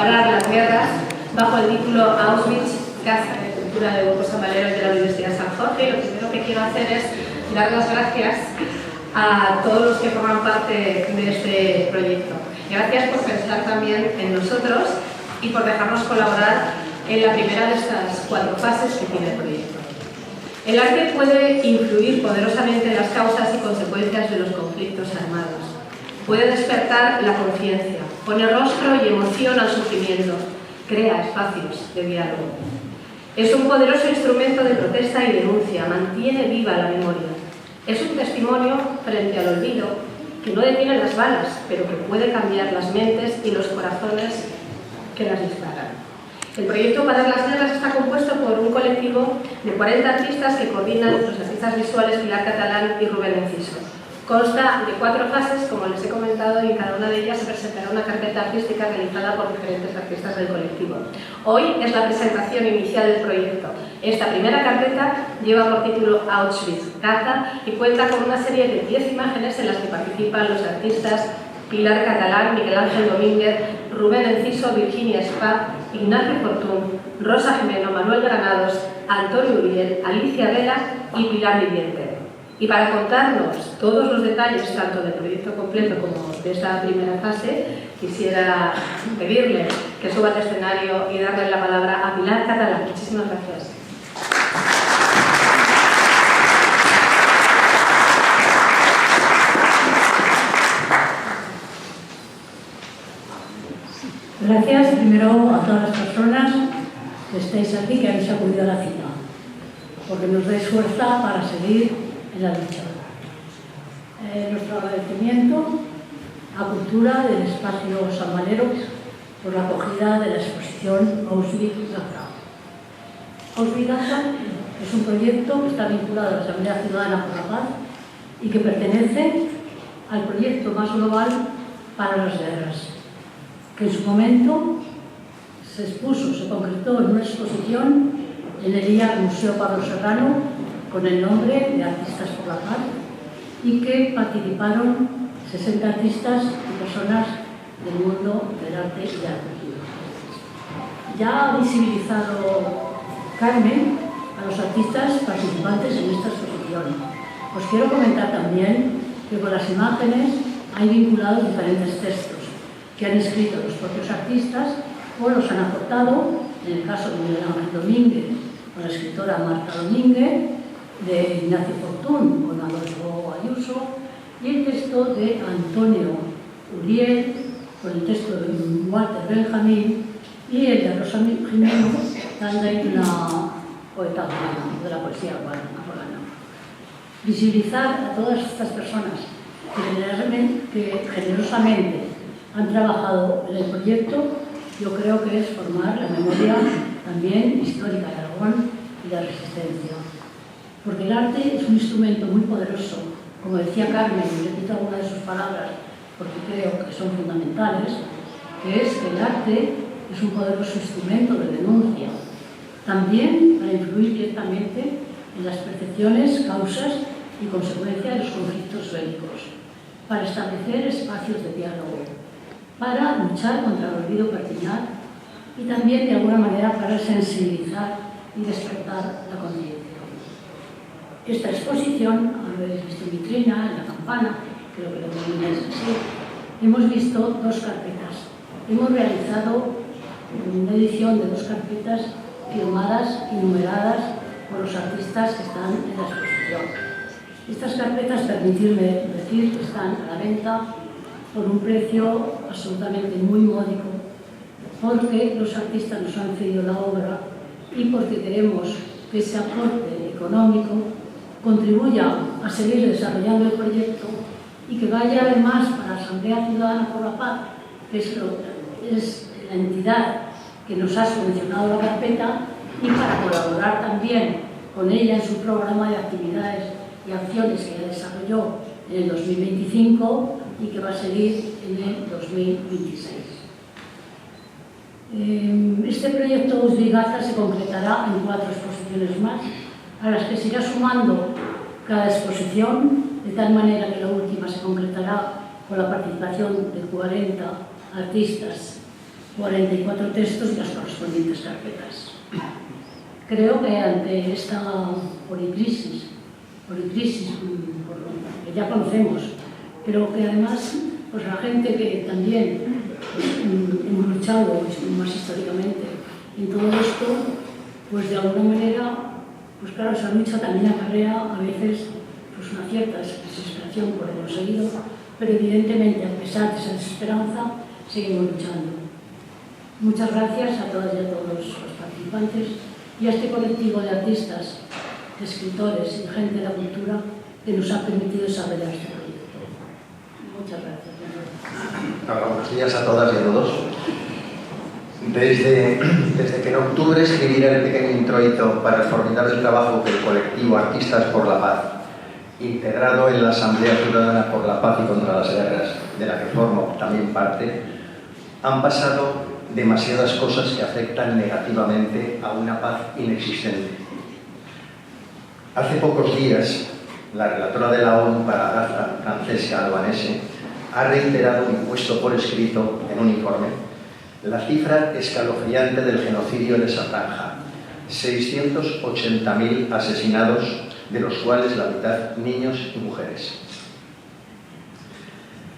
parar las guerras bajo el título Auschwitz, Casa de Cultura de Hugo Samalero de la Universidad de San Jorge. Y lo primero que quiero hacer es dar las gracias a todos los que forman parte de este proyecto. Gracias por pensar también en nosotros y por dejarnos colaborar en la primera de estas 4 fases que tiene el proyecto. El arte puede influir poderosamente en las causas y consecuencias de los conflictos armados. Puede despertar la conciencia, pone rostro y emoción al sufrimiento, crea espacios de diálogo. Es un poderoso instrumento de protesta y denuncia, mantiene viva la memoria. Es un testimonio frente al olvido que no detiene las balas, pero que puede cambiar las mentes y los corazones que las disparan. El proyecto Parar las Guerras está compuesto por un colectivo de 40 artistas que coordinan los artistas visuales Pilar Catalán y Rubén Enciso. Consta de 4 fases, como les he comentado, y en cada una de ellas se presentará una carpeta artística realizada por diferentes artistas del colectivo. Hoy es la presentación inicial del proyecto. Esta primera carpeta lleva por título Auschwitz, Gaza, y cuenta con una serie de 10 imágenes en las que participan los artistas Pilar Catalán, Miguel Ángel Domínguez, Rubén Enciso, Virginia Spa, Ignacio Fortún, Rosa Jimeno, Manuel Granados, Antonio Uriel, Alicia Vela y Pilar Viviente. Y para contarnos todos los detalles, tanto del proyecto completo como de esta primera fase, quisiera pedirle que suba al escenario y darle la palabra a Pilar Catalán. Muchísimas gracias. Gracias primero a todas las personas que estáis aquí, que habéis acudido a la cita, porque nos dais fuerza para seguir en la lucha. Nuestro agradecimiento a Cultura del Espacio Samalero por la acogida de la exposición Auschwitz-Gaza. Auschwitz-Gaza es un proyecto que está vinculado a la Asamblea Ciudadana por la Paz y que pertenece al proyecto más global para las guerras, que en su momento se expuso, se concretó en una exposición en el IAC Museo Pablo Serrano con el nombre de Artistas por la Paz y que participaron 60 artistas y personas del mundo del arte y de la cultura. Ya ha visibilizado Carmen a los artistas participantes en esta exposición. Os quiero comentar también que con las imágenes hay vinculados diferentes textos que han escrito los propios artistas o los han aportado, en el caso de Miguel Ángel Domínguez, con la escritora Marta Domínguez, de Ignacio Fortún, con Adolfo Ayuso, y el texto de Antonio Uriel, con el texto de Walter Benjamín, y el de Rosa Jimeno, también una poeta afgana, de la poesía afgana. Visibilizar a todas estas personas que generosamente han trabajado en el proyecto, yo creo que es formar la memoria también histórica de Aragón y la resistencia. Porque el arte es un instrumento muy poderoso, como decía Carmen, y repito algunas de sus palabras porque creo que son fundamentales, que es que el arte es un poderoso instrumento de denuncia, también para influir directamente en las percepciones, causas y consecuencias de los conflictos bélicos, para establecer espacios de diálogo, para luchar contra el olvido pertinaz y también de alguna manera para sensibilizar y despertar la conciencia. Esta exposición, habéis visto en vitrina, en la campana, creo que lo denomináis así, hemos visto 2 carpetas. Hemos realizado una edición de 2 carpetas firmadas y numeradas por los artistas que están en la exposición. Estas carpetas, permitidme decir, que están a la venta por un precio absolutamente muy módico, porque los artistas nos han cedido la obra y porque queremos que ese aporte económico contribuya a seguir desarrollando el proyecto y que vaya además para la Asamblea Ciudadana por la Paz, que es la entidad que nos ha subvencionado la carpeta, y para colaborar también con ella en su programa de actividades y acciones que ya desarrolló en el 2025 y que va a seguir en el 2026. Este proyecto Auschwitz-Gaza se concretará en 4 exposiciones más, a las que se irá sumando cada exposición, de tal manera que la última se concretará con la participación de 40 artistas 44 textos y las correspondientes carpetas. Creo que ante esta policrisis que ya conocemos, pero que además pues la gente que también hemos luchado más históricamente en todo esto, pues de alguna manera, pues claro, esa lucha también acarrea a veces pues una cierta desesperación por lo conseguido, pero evidentemente a pesar de esa desesperanza seguimos luchando. Muchas gracias a todas y a todos los participantes y a este colectivo de artistas, de escritores y gente de la cultura que nos ha permitido desarrollar este proyecto. Muchas gracias. Hola, buenos días a todas y a todos. Desde que en octubre escribiera el pequeño introito para el formidable trabajo del colectivo Artistas por la Paz, integrado en la Asamblea Ciudadana por la Paz y contra las Guerras, de la que formo también parte, han pasado demasiadas cosas que afectan negativamente a una paz inexistente. Hace pocos días, la relatora de la ONU para Gaza, Francesca Albanese, ha reiterado y puesto por escrito en un informe la cifra escalofriante del genocidio en esa franja: 680.000 asesinados, de los cuales la mitad niños y mujeres.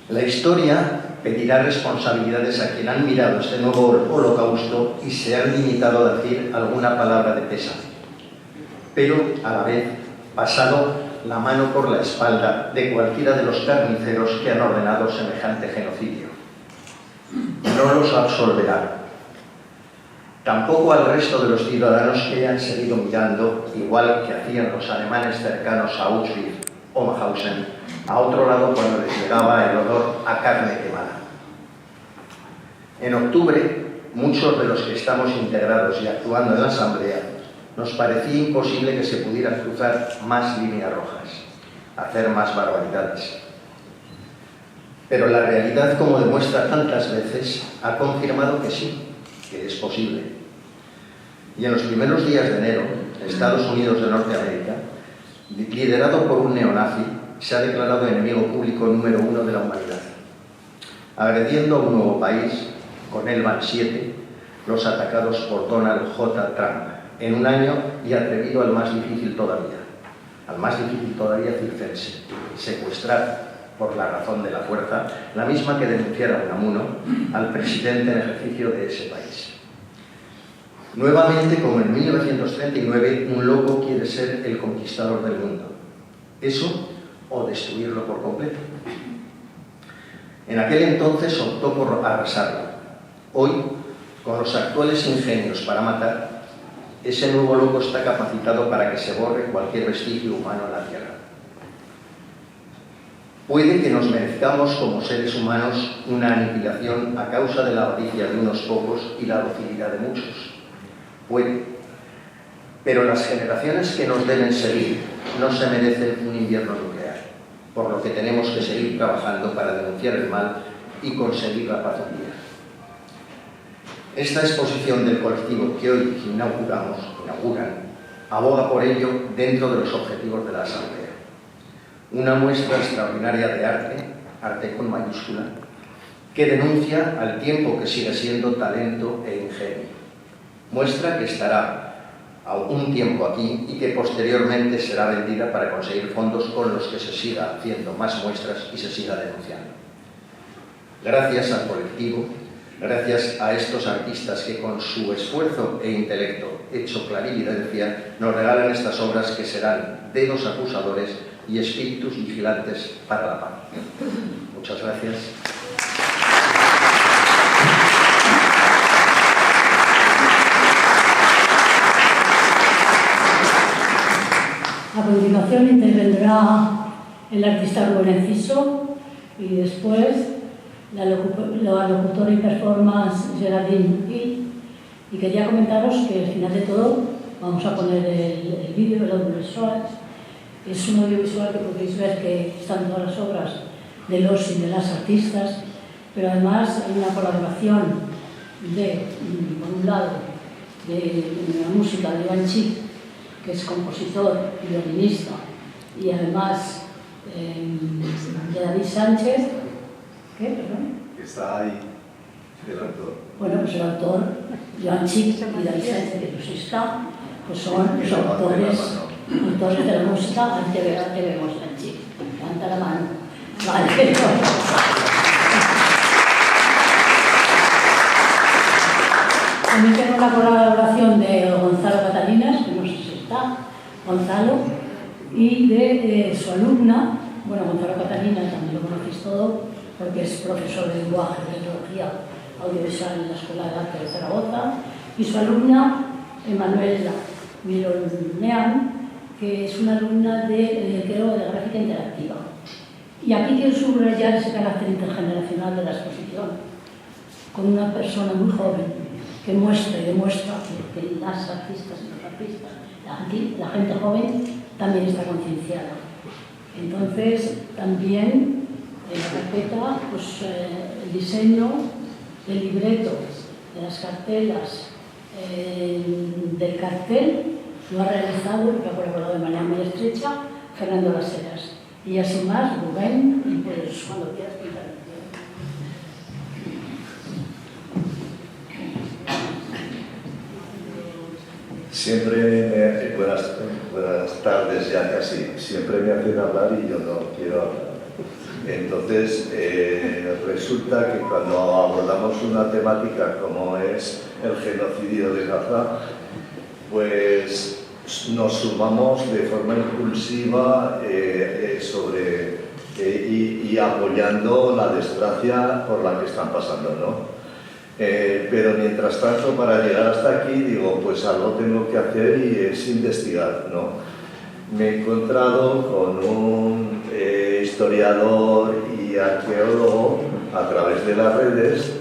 La historia pedirá responsabilidades a quien han mirado este nuevo holocausto y se han limitado a decir alguna palabra de pésame, pero a la vez pasado la mano por la espalda de cualquiera de los carniceros que han ordenado semejante genocidio. No los absolverá. Tampoco al resto de los ciudadanos que hayan seguido mirando, igual que hacían los alemanes cercanos a Auschwitz o Mauthausen, a otro lado cuando les llegaba el olor a carne quemada. En octubre, muchos de los que estamos integrados y actuando en la Asamblea, nos parecía imposible que se pudieran cruzar más líneas rojas, hacer más barbaridades. Pero la realidad, como demuestra tantas veces, ha confirmado que sí, que es posible. Y en los primeros días de enero, Estados Unidos de Norteamérica, liderado por un neonazi, se ha declarado enemigo público número 1 de la humanidad, agrediendo a un nuevo país, con él van 7, los atacados por Donald J. Trump, en un año, y atrevido al más difícil todavía circense: secuestrar, por la razón de la fuerza, la misma que denunciara Unamuno al presidente en ejercicio de ese país. Nuevamente, como en 1939, un loco quiere ser el conquistador del mundo. Eso o destruirlo por completo. En aquel entonces optó por arrasarlo. Hoy, con los actuales ingenios para matar, ese nuevo loco está capacitado para que se borre cualquier vestigio humano en la Tierra. Puede que nos merezcamos como seres humanos una aniquilación a causa de la avaricia de unos pocos y la docilidad de muchos. Puede. Pero las generaciones que nos deben seguir no se merecen un invierno nuclear, por lo que tenemos que seguir trabajando para denunciar el mal y conseguir la paz un día. Esta exposición del colectivo que hoy inauguran, aboga por ello dentro de los objetivos de la Asamblea. Una muestra extraordinaria de arte con mayúscula, que denuncia al tiempo que sigue siendo talento e ingenio. Muestra que estará un tiempo aquí y que posteriormente será vendida para conseguir fondos con los que se siga haciendo más muestras y se siga denunciando. Gracias al colectivo, gracias a estos artistas que con su esfuerzo e intelecto hecho clarividencia nos regalan estas obras que serán dedos acusadores y espíritus vigilantes para la paz. Muchas gracias. A continuación intervendrá el artista Rubén Enciso y después la locutora y performance Geraldine Hill. Y quería comentaros que al final de todo vamos a poner el vídeo, el audiovisual. Es un audiovisual que podéis ver que están todas las obras de los y de las artistas, pero además hay una colaboración de, por un lado, de la música de Iván Chic, que es compositor y violinista, y además de David Sánchez, ¿qué? Perdón. Está ahí. El autor. Bueno, pues el autor, Joan Chich y David Sánchez de Tusista, pues son los autores de la música. Ahí te vemos, Joan Chich. Levanta la mano. Vale. También tengo la colaboración de Gonzalo Catalinas, que no sé si está, Gonzalo, y de su alumna, bueno, Gonzalo Catalinas, también lo conocéis todo, porque es profesor de lenguaje y tecnología audiovisual en la Escuela de Arte de Zaragoza, y su alumna, Emanuela Mironean, que es una alumna de gráfica interactiva. Y aquí quiero subrayar ese carácter intergeneracional de la exposición, con una persona muy joven que muestra y demuestra que las artistas y los artistas, la gente joven, también está concienciada. Entonces, también en la carpeta, pues, el diseño del libreto, de las cartelas, del cartel, lo ha realizado, porque ha colaborado de manera muy estrecha, Fernando Las Heras. Y así más, Rubén, y pues cuando quieras pintar. Siempre, buenas tardes ya casi, siempre me hacen hablar y yo no quiero hablar. Entonces, resulta que cuando abordamos una temática como es el genocidio de Gaza, pues nos sumamos de forma impulsiva y apoyando la desgracia por la que están pasando, ¿no? Pero mientras tanto, para llegar hasta aquí, digo, pues algo tengo que hacer y es investigar, ¿no? Me he encontrado con un historiador y arqueólogo a través de las redes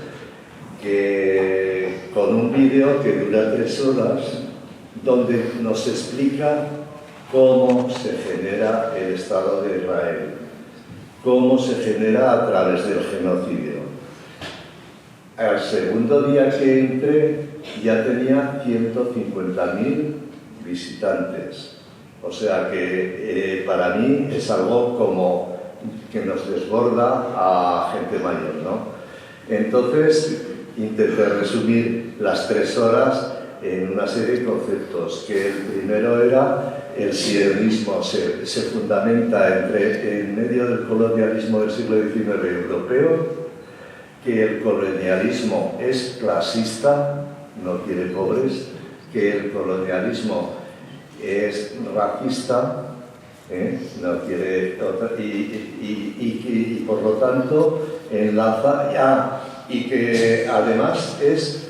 con un vídeo que dura 3 horas donde nos explica cómo se genera el Estado de Israel, cómo se genera a través del genocidio. Al segundo día que entré ya tenía 150.000 visitantes. O sea que para mí es algo como que nos desborda a gente mayor, ¿no? Entonces intenté resumir las 3 horas en una serie de conceptos, que el primero era el sionismo, se fundamenta en medio del colonialismo del siglo XIX europeo, que el colonialismo es clasista, no quiere pobres, que el colonialismo es racista, no quiere y por lo tanto enlaza y que además es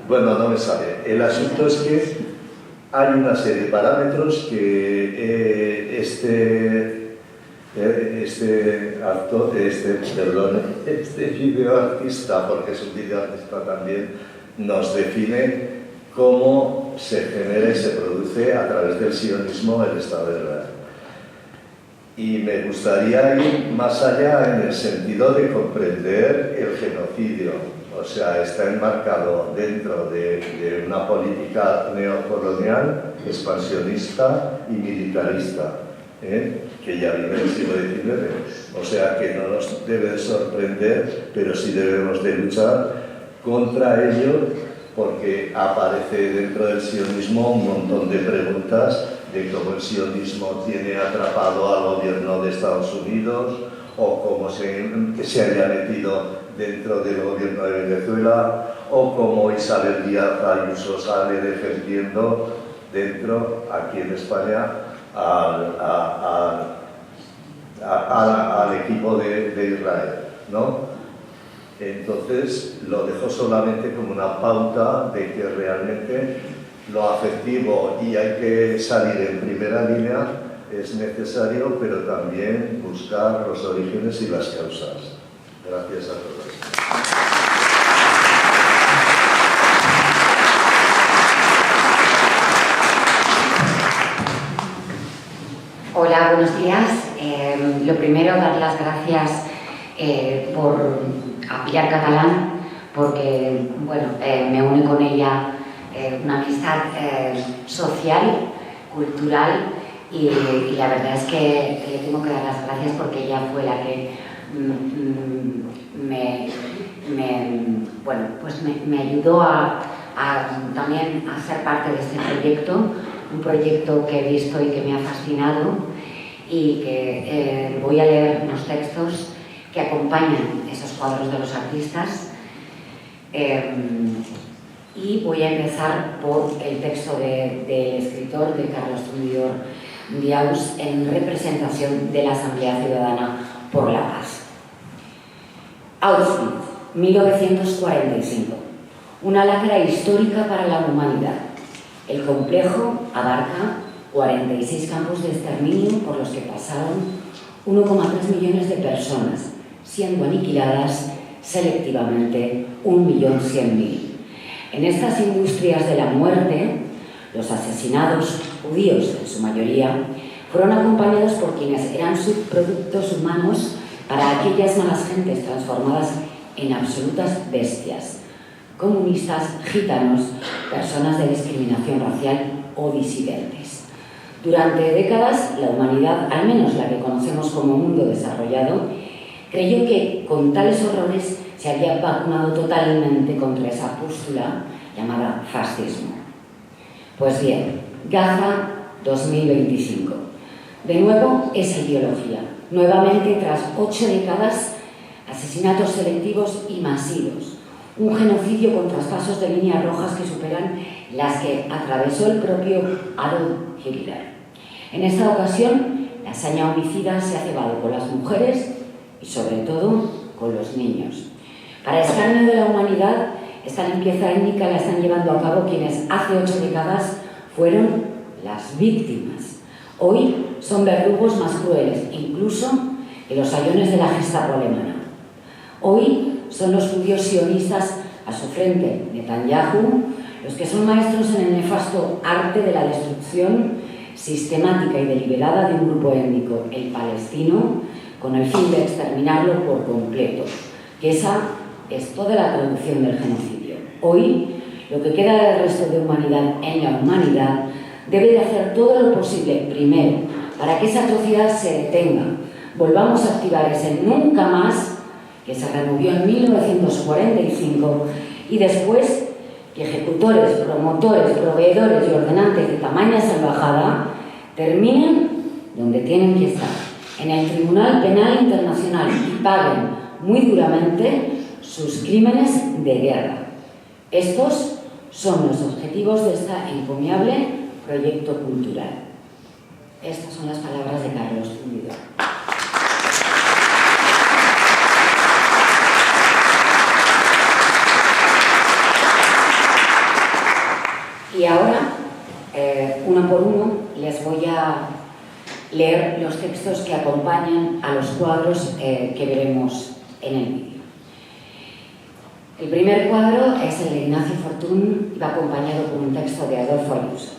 bueno, no me sale. El asunto es que hay una serie de parámetros que este videoartista, porque es un videoartista también, nos define cómo se genera y se produce a través del sionismo el Estado de Israel. Y me gustaría ir más allá en el sentido de comprender el genocidio. O sea, está enmarcado dentro de una política neocolonial, expansionista y militarista, que ya vive en el siglo XIX. O sea, que no nos debe sorprender, pero sí debemos de luchar contra ello, porque aparece dentro del sionismo un montón de preguntas de cómo el sionismo tiene atrapado al gobierno de Estados Unidos o cómo se haya metido dentro del gobierno de Venezuela o cómo Isabel Díaz Ayuso sale defendiendo dentro, aquí en España, al equipo de Israel, ¿no? Entonces lo dejo solamente como una pauta de que realmente lo afectivo y hay que salir en primera línea es necesario, pero también buscar los orígenes y las causas. Gracias a todos. Hola, buenos días. Lo primero, dar las gracias a Pilar Catalán, porque bueno, me une con ella una amistad social, cultural y la verdad es que le tengo que dar las gracias porque ella fue la que me ayudó también a ser parte de este proyecto, un proyecto que he visto y que me ha fascinado, y que voy a leer unos textos que acompañan esos cuadros de los artistas. Y voy a empezar por el texto del escritor, de Carlos Trudillo Diaus, en representación de la Asamblea Ciudadana por la Paz. Auschwitz, 1945. Una lacra histórica para la humanidad. El complejo abarca 46 campos de exterminio por los que pasaron 1,3 millones de personas, siendo aniquiladas selectivamente 1.100.000. En estas industrias de la muerte, los asesinados judíos, en su mayoría, fueron acompañados por quienes eran subproductos humanos para aquellas malas gentes transformadas en absolutas bestias, comunistas, gitanos, personas de discriminación racial o disidentes. Durante décadas, la humanidad, al menos la que conocemos como mundo desarrollado, creyó que con tales horrores se había vacunado totalmente contra esa pústula llamada fascismo. Pues bien, Gaza 2025. De nuevo, esa ideología. Nuevamente, tras 8 décadas, asesinatos selectivos y masivos. Un genocidio con traspasos de líneas rojas que superan las que atravesó el propio Adolf Hitler. En esta ocasión, la hazaña homicida se ha cebado con las mujeres y, sobre todo, con los niños. Para escarnio de la humanidad, esta limpieza étnica la están llevando a cabo quienes hace 8 décadas fueron las víctimas. Hoy son verdugos más crueles, incluso que los sayones de la Gestapo alemana. Hoy son los judíos sionistas a su frente, Netanyahu, los que son maestros en el nefasto arte de la destrucción sistemática y deliberada de un grupo étnico, el palestino, con el fin de exterminarlo por completo, que esa es toda la traducción del genocidio. Hoy, lo que queda del resto de humanidad en la humanidad debe de hacer todo lo posible, primero, para que esa atrocidad se detenga. Volvamos a activar ese nunca más que se removió en 1945 y después que ejecutores, promotores, proveedores y ordenantes de tamaña salvajada terminen donde tienen que estar, en el Tribunal Penal Internacional, y paguen muy duramente sus crímenes de guerra. Estos son los objetivos de este encomiable proyecto cultural. Estas son las palabras de Carlos Trudillo. Y ahora, uno por uno, les voy a leer los textos que acompañan a los cuadros que veremos en el vídeo. El primer cuadro es el de Ignacio Fortuny, va acompañado por un texto de Adolfo Ayuso.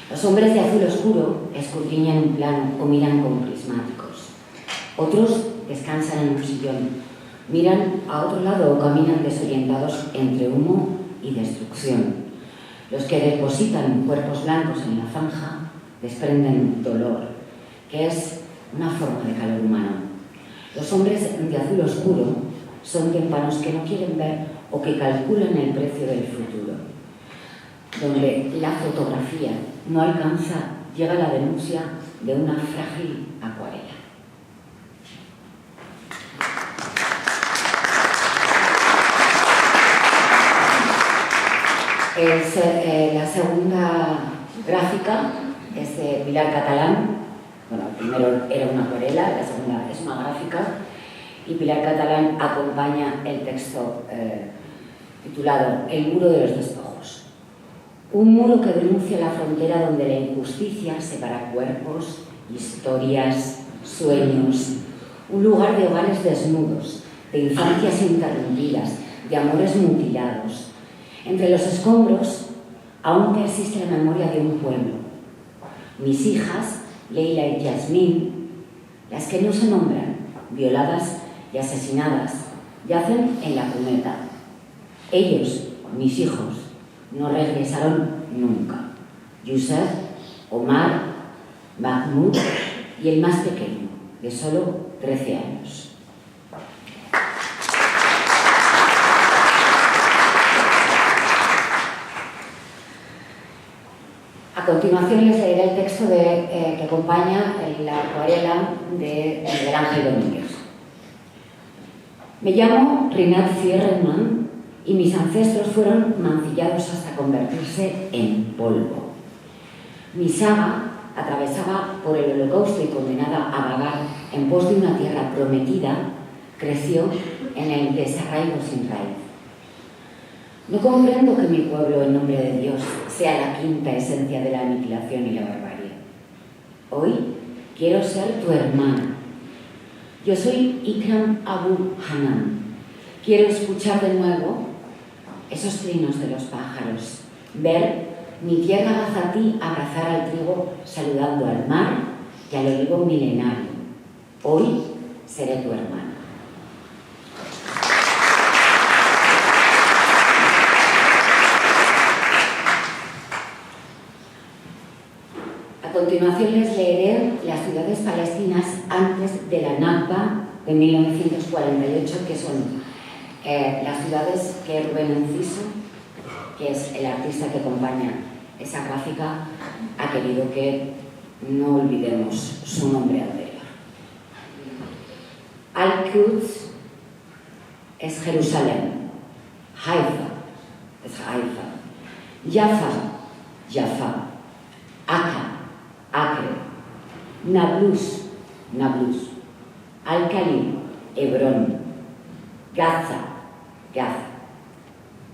Los hombres de azul oscuro escudriñan un plano o miran con prismáticos. Otros descansan en un sillón, miran a otro lado o caminan desorientados entre humo y destrucción. Los que depositan cuerpos blancos en la zanja desprenden dolor, que es una forma de calor humano. Los hombres de azul oscuro son tímpanos que no quieren ver o que calculan el precio del futuro. Donde la fotografía no alcanza, llega la denuncia de una frágil acuarela. La segunda gráfica es de Pilar Catalán. Bueno, el primero era una acuarela, la segunda es una gráfica, y Pilar Catalán acompaña el texto titulado El muro de los despojos. Un muro que denuncia la frontera donde la injusticia separa cuerpos, historias, sueños, un lugar de hogares desnudos, de infancias interrumpidas, de amores mutilados. Entre los escombros aún persiste la memoria de un pueblo. Mis hijas, Leila y Yasmín, las que no se nombran, violadas y asesinadas, yacen en la cuneta. Ellos, mis hijos, no regresaron nunca. Yusef, Omar, Mahmoud y el más pequeño, de solo 13 años. A continuación les leeré el texto que acompaña la acuarela de Miguel Ángel Domínguez. Me llamo Rinat Zierman y mis ancestros fueron mancillados hasta convertirse en polvo. Mi saga atravesaba por el Holocausto y condenada a vagar en pos de una tierra prometida, creció en el desarraigo sin raíz. No comprendo que mi pueblo, en nombre de Dios, sea la quinta esencia de la aniquilación y la barbarie. Hoy quiero ser tu hermana. Yo soy Ikram Abu Hanan. Quiero escuchar de nuevo esos trinos de los pájaros, ver mi tierra Gazatí abrazar al trigo saludando al mar y al olivo milenario. Hoy seré tu hermana. A continuación les leeré las ciudades palestinas antes de la Nakba de 1948, que son las ciudades que Rubén Enciso, que es el artista que acompaña esa gráfica, ha querido que no olvidemos su nombre anterior. Al-Quds es Jerusalén, Haifa es Haifa, Jaffa, Jaffa, Akka, Acre, Nablus, Nablus, Al-Khalim, Hebrón, Gaza, Gaza,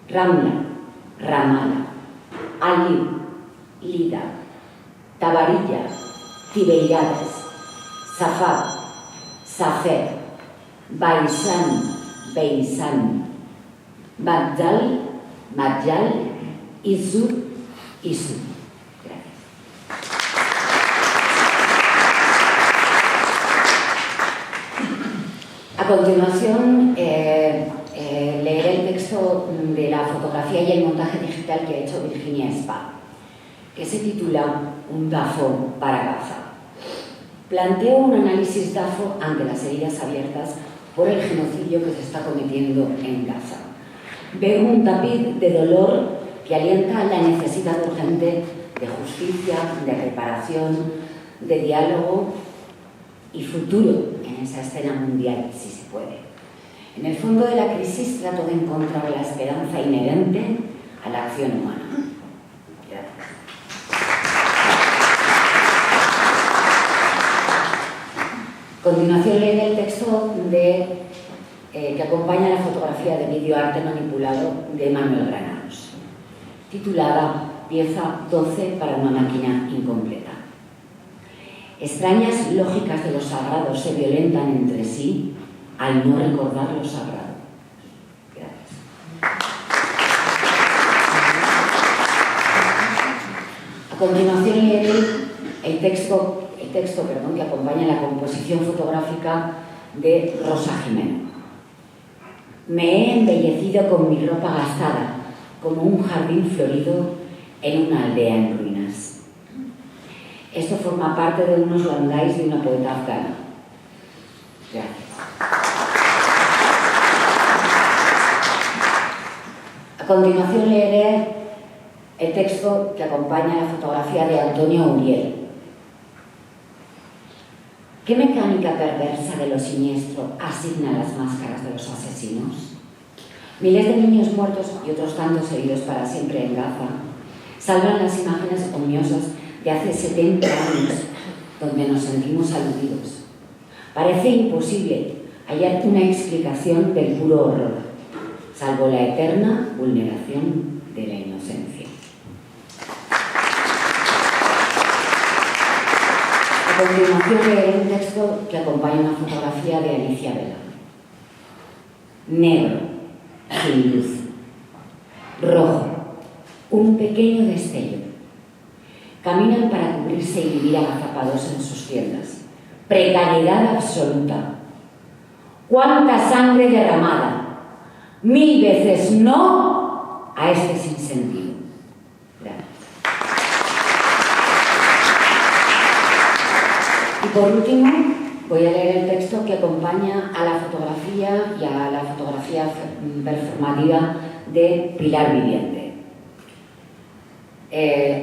Ramla, Ramala, Ali, Lida, Tabarilla, Tiberiades, Safab, Safer, Baisan, Beisan, Magdal, Magyal, Izu, Izu. A continuación, leeré el texto de la fotografía y el montaje digital que ha hecho Virginia Spa, que se titula Un DAFO para Gaza. Planteo un análisis DAFO ante las heridas abiertas por el genocidio que se está cometiendo en Gaza. Veo un tapiz de dolor que alienta la necesidad urgente de justicia, de reparación, de diálogo y futuro en esa escena mundial, si se puede. En el fondo de la crisis trato de encontrar la esperanza inherente a la acción humana. Gracias. A continuación leeré el texto que acompaña la fotografía de videoarte manipulado de Manuel Granados, titulada Pieza 12 para una máquina incompleta. Extrañas lógicas de lo sagrado se violentan entre sí al no recordar lo sagrado. Gracias. A continuación leeré el texto que acompaña la composición fotográfica de Rosa Jimeno. Me he embellecido con mi ropa gastada, como un jardín florido en una aldea en ruinas. Esto forma parte de unos landais de una poeta afgana. Gracias. A continuación leeré el texto que acompaña la fotografía de Antonio Uriel. ¿Qué mecánica perversa de lo siniestro asigna las máscaras de los asesinos? Miles de niños muertos y otros tantos heridos para siempre en Gaza salvan las imágenes omiosas de hace 70 años, donde nos sentimos aludidos. Parece imposible hallar una explicación del puro horror, salvo la eterna vulneración de la inocencia. A continuación leeré un texto que acompaña una fotografía de Alicia Vela. Negro, sin luz. Rojo, un pequeño destello. Caminan para cubrirse y vivir agazapados en sus tiendas. Precariedad absoluta. ¿Cuánta sangre derramada? 1000 veces no a este sinsentido. Gracias. por último, voy a leer el texto que acompaña a la fotografía y a la fotografía performativa de Pilar Viviente.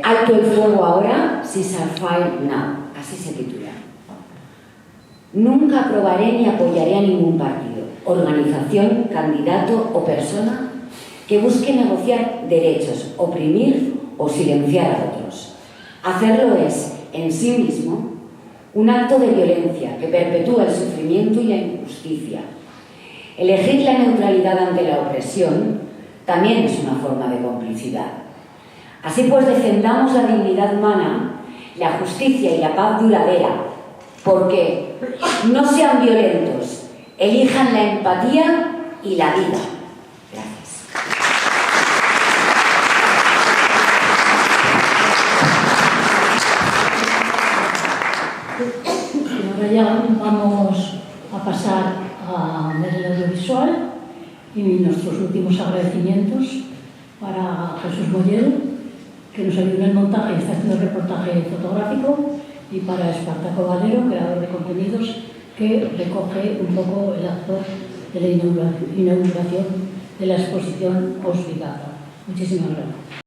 Alto el fuego ahora, Ceasefire Now, así se titula. Nunca aprobaré ni apoyaré a ningún partido, organización, candidato o persona que busque negociar derechos, oprimir o silenciar a otros. Hacerlo es, en sí mismo, un acto de violencia que perpetúa el sufrimiento y la injusticia. Elegir la neutralidad ante la opresión también es una forma de complicidad. Así pues, defendamos la dignidad humana, la justicia y la paz duradera, porque no sean violentos, elijan la empatía y la vida. Gracias. Y ahora ya vamos a pasar a ver el audiovisual y nuestros últimos agradecimientos para Jesús Mollero, que nos ayuda en el montaje y está haciendo el reportaje fotográfico, y para Espartaco Valero, creador de contenidos, que recoge un poco el acto de la inauguración de la exposición Auschwitz. Muchísimas gracias.